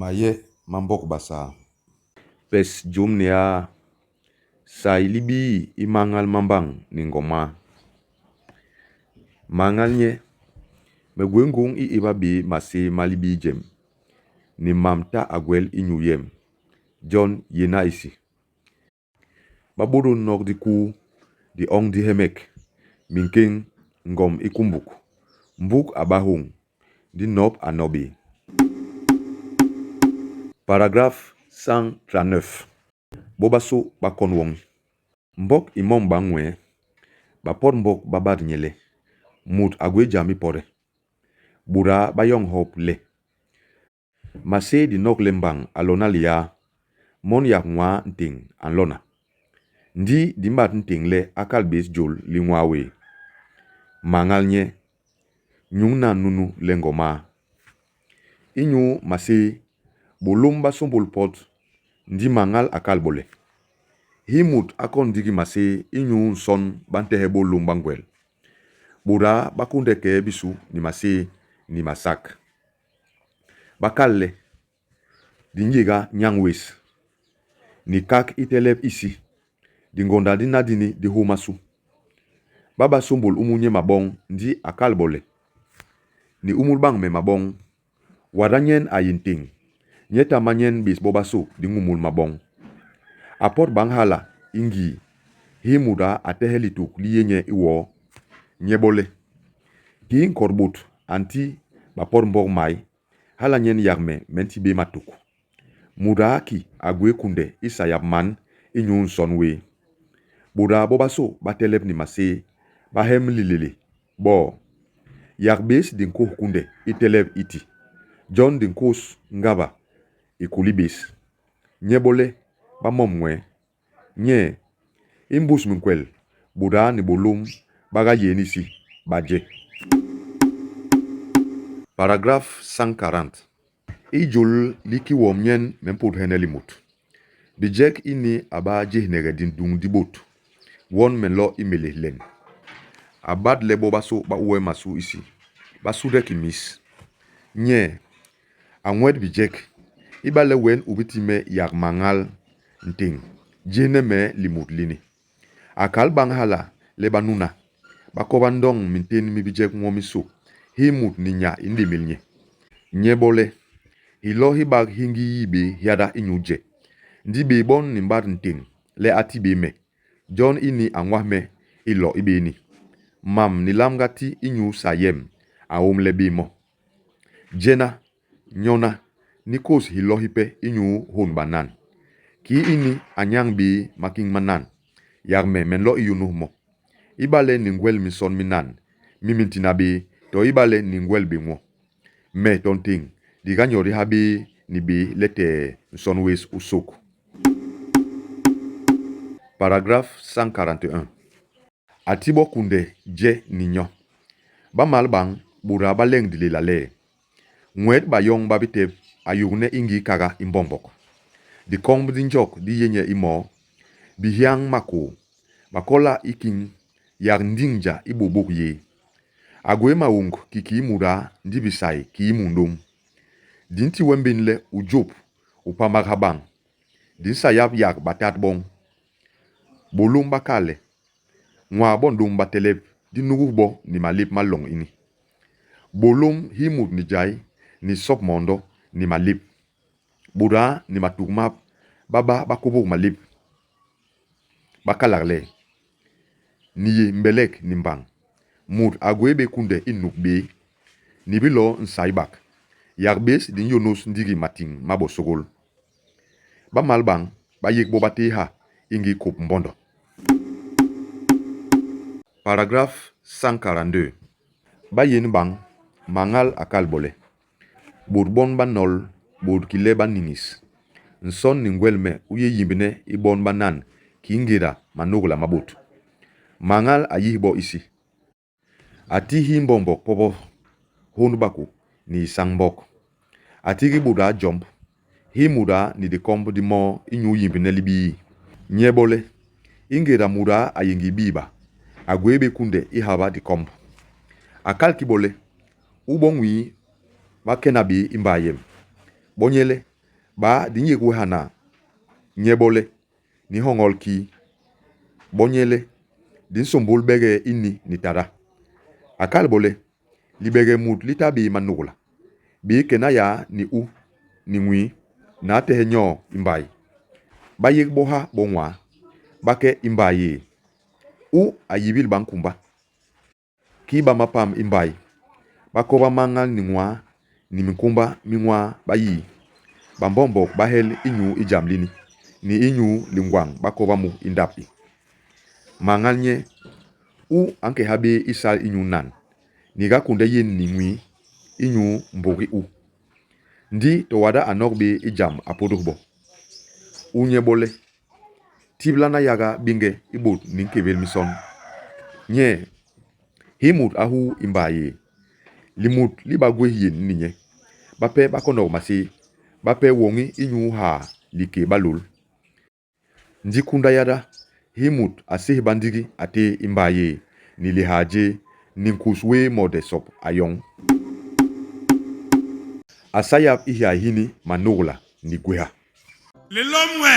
Maye mambok basa. Pes jumnia sa ilibi imangal mambang ningoma. Mangal nye megwengung i ibabi masi malibi jem. Ni mamta agwel inyuyem. John yenaisi. Baburu nok di ku di ong di hemek. Minking ngom ikumbuk. Mbuk abahung. Di nob anobi. Paragraphe 139. Bobaso bakonwong. Mbok imom bangwe. Bapor mbok babar nyele. Mut agwe jami pore. Bura bayong hop le. Mase di nok lembang alona liya. Mon yak mwa nting anlona. Ndi dimbat nting le akal bes jol li mwawe. Mangal nye. Nyung na nunu lengoma. Inyu mase bolumba sumbul pot. Ndi mangal akal bole. Himut akon digi mase inyu son bantehe bolumba ngwel. Bura bakunde ke bisu ni mase ni masak. Bakalle. Dinjiga nyangwes. Ni kak itelep isi. Dingonda dinadini di humasu. Baba sumbul umunye mabong ndi akal bole. Ni umul bang me mabong. Waranyen ayinting. Nyeta manyen bis bobasu di ngumul mabong. Apot bang hala ingi. Himuda atehelituk liyenye iwo. Nyebole. Kiin korbut anti bapor mbok mai. Hala nyen yarme menti be matuk. Muda aki agwe kunde isayap man inyun sonwe. Buda bobaso batelep ni mase. Bahem lilili. Bo. Yakbes dinko kunde itelep iti. John dinkos ngaba. Ikulibis. Nyebole. Bamomwe. Nye. Imbus mkwel. Buda ni bolum. Baga yenisi. Baje. Paragraphe 140. Ijol liki womnyen mempur henelimut. Dijek ini aba jehnege din dung dibot. Won menlo imele len. Abad lebo baso ba uwe masu isi. Basu deki mis. Nye. Anwed bijek. Ibale wen ubitime yak mangal nting. Jehneme limut lini. Akal bang hala leba nuna. Bakobandong minten mi bijek mwomiso. Himut ninya indi milnye. Nyebole. Hilo hibag hingi yibe hiada inyuje. Ndi be bon nimbar nting. Le ati be me. John ini angwahme ilo ibe ni. Mam nilamgati inyu sayem. Aom lebe mo. Jena. Nyona. Nikos hilo hipe inyu hon banan. Ki ini anyang be making manan. Yarme menlo iyunu mo. Ibale ningwel mison minan. Mimintina be. To ibale ningwel be mo. Me tonting. Diga nyori habi ni be lete sonwes usok. Paragraphe 141. Atibo kunde je ninyo. Ba malbang bura baleng dililale. Mwed bayong babitep ayugne ingi kaga imbombok. Di kong dinjok di yenye imo. Bihyang mako. Bakola iking yang ndingja ibobok ye. Agwe maung kiki mura ndibisai ki mundum. Dinti wembinle ujop upamaghabang. Din sayap yak batat bong. Bolum bakale. Nwa bondum batelep di nugubo ni malip malong ini. Bolum himut ni jai ni sop mondo ni malip. Bura ni matukmap baba bakubuk malip. Bakalarle. Niye mbelek nimbang. Mut agwebe kunde inukbe. Nibilo nsaibak. Yakbes din yonos ndigi mating mabo sogol. Ba malbang ba yek bobate ha ingi kop mbondo. Paragraphe 142. Ba yen bang mangal akal bole. Bourbon banol bour kile baningis. Nson ningwelme uye yimbine ibon banan kingira manugula mabut. Mangal ayihbo isi. Ati himbombok popo honbaku ni sangbok. Atigi buda jump. Himuda ni de kombo di mo inyu yimbine libi. Nyebole. Ingira muda ayingi biba. Agwebe kunde ihaba di kombo. Akal kibole. Ubongwi wakenabi imbayem. Bonyele ba di nyegwe hana nyebole ni hongol ki bonyele din sombol bege inni ni tara akal bole libege mut litabi manugla bi kenaya ni u ni ngwi na tehenyo imbai ba yek boha bonwa bake imbaye u ayibil bankumba ki ba mapam imbai bakoba mangal ni ngwa ni mikumba mingwa bayi bambombo bahel inyu ijamlini ni inyu lingwang bakoba mu indapi mangal nye u anke habe isal inyu nan ni ga kunde yen ni ngwi inyu mbogi u ndi to wada anokbe ijam apodurbo unye bole tiblana yaga binge ibot ninkebel mison nye himut ahu imbaye limut libagwe yen ninye bape bakono masi bape wongi inyu ha like balul njikunda yada himut asih bandigi ate imbaye nilihaje ninkuswe modesop ayong asayap ihya hini manugla ni gweha le lomwe